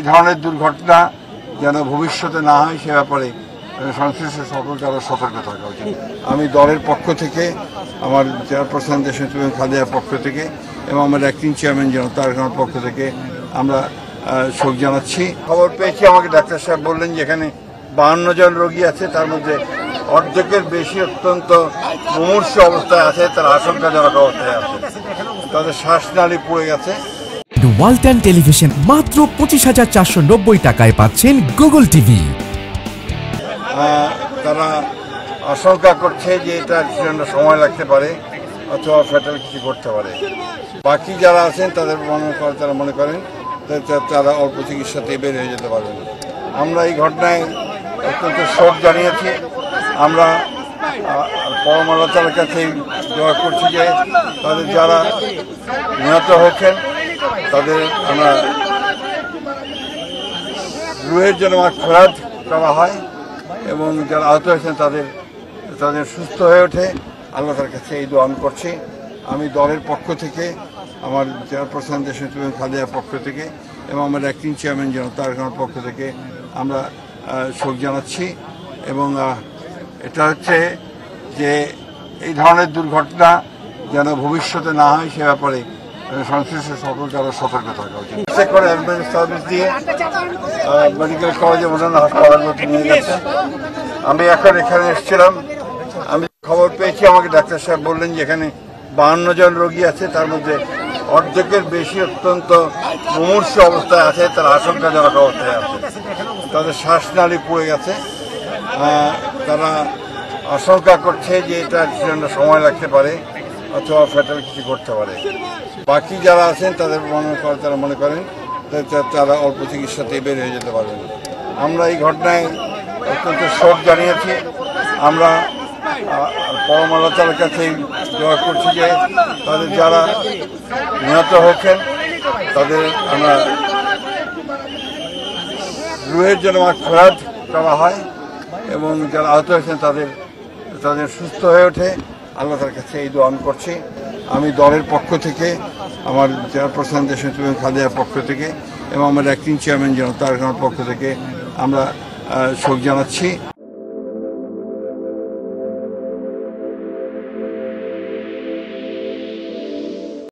এই ধরনের দুর্ঘটনা যেন ভবিষ্যতে না হয় সে ব্যাপারে সংশ্লিষ্ট সকলকে আরও সতর্ক থাকা উচিত। আমি দলের পক্ষ থেকে, আমার চেয়ারপারসন দেশনেত্রী খালেদার পক্ষ থেকে এবং আমার অ্যাক্টিং চেয়ারম্যান তারেক রহমানের পক্ষ থেকে আমরা শোক জানাচ্ছি। খবর পেয়েছি, আমাকে ডাক্তার সাহেব বললেন যে এখানে 52 জন রোগী আছে, তার মধ্যে অর্ধেকের বেশি অত্যন্ত মুমূর্ষু অবস্থায় আছে, তার আশঙ্কাজনক অবস্থায় আছে, তাদের শ্বাসনালী পুড়ে গেছে। ওয়ালটন টেলিভিশন মাত্র 25,490 টাকায় পাচ্ছেন গুগল টিভি। তারা আশঙ্কা করছে যে এটার জন্য সময় লাগতে পারে অথবা ফ্যাটাল কিছু করতে পারে। বাকি যারা আছেন তারা মনে করেন তারা অল্প চিকিৎসাতে বের হয়ে যেতে পারবেন। আমরা এই ঘটনায় অত্যন্ত শোক জানিয়েছি। আমরা পরম আল্লাহ তাআলার কাছে দোয়া করছি যে তাদের যারা নিহত হয়েছেন তাদের আমরা রুহের জন্য মাগফিরাত করা হয় এবং যারা আহত হয়েছেন তাদের সুস্থ হয়ে ওঠে। আল্লাহ তার কাছে এই দোয়া আমি করছি। আমি দলের পক্ষ থেকে, আমার চেয়ারপারসন দেশনেত্রী খালেদার পক্ষ থেকে এবং আমার অ্যাক্টিং চেয়ারম্যান তারেক রহমানের পক্ষ থেকে আমরা শোক জানাচ্ছি। এবং এটা হচ্ছে যে এই ধরনের দুর্ঘটনা যেন ভবিষ্যতে না হয় সে ব্যাপারে সংশ্লিষ্ট সকলকে আরও সতর্ক থাকা উচিত। করে অ্যাম্বুলেন্স সার্ভিস দিয়ে মেডিকেল কলেজে অন্যান্য হাসপাতালগুলোতে নিয়ে গেছে। আমি এখন এখানে এসেছিলাম, আমি খবর পেয়েছি, আমাকে ডাক্তার সাহেব বললেন যে এখানে 52 জন রোগী আছে, তার মধ্যে অর্ধেকের বেশি অত্যন্ত মুমূর্ষু অবস্থায় আছে, তার আশঙ্কাজনক অবস্থায় আছে, তাদের শ্বাসনালী পুড়ে গেছে। তারা আশঙ্কা করছে যে এটার জন্য সময় লাগতে পারে অথবা ফ্যাটাল কিছু করতে পারে। বাকি যারা আছেন তারা মনে করেন তারা অল্প চিকিৎসাতে বের হয়ে যেতে পারবেন। আমরা এই ঘটনায় অত্যন্ত শোক জানিয়েছি। আমরা পরম আল্লাহ তাআলার কাছে দোয়া করছি যে তাদের যারা নিহত হয়েছেন তাদের আমরা রুহের জন্য মাগফিরাত করা হয় এবং যারা আহত হয়েছেন তাদের সুস্থ হয়ে ওঠে। আল্লাহ তার কাছে এই দোয়া আমি করছি। আমি দলের পক্ষ থেকে, আমার চেয়ারপারসন দেশনেত্রী খালেদার পক্ষ থেকে এবং আমার অ্যাক্টিং চেয়ারম্যান তারেক রহমানের পক্ষ থেকে আমরা শোক জানাচ্ছি।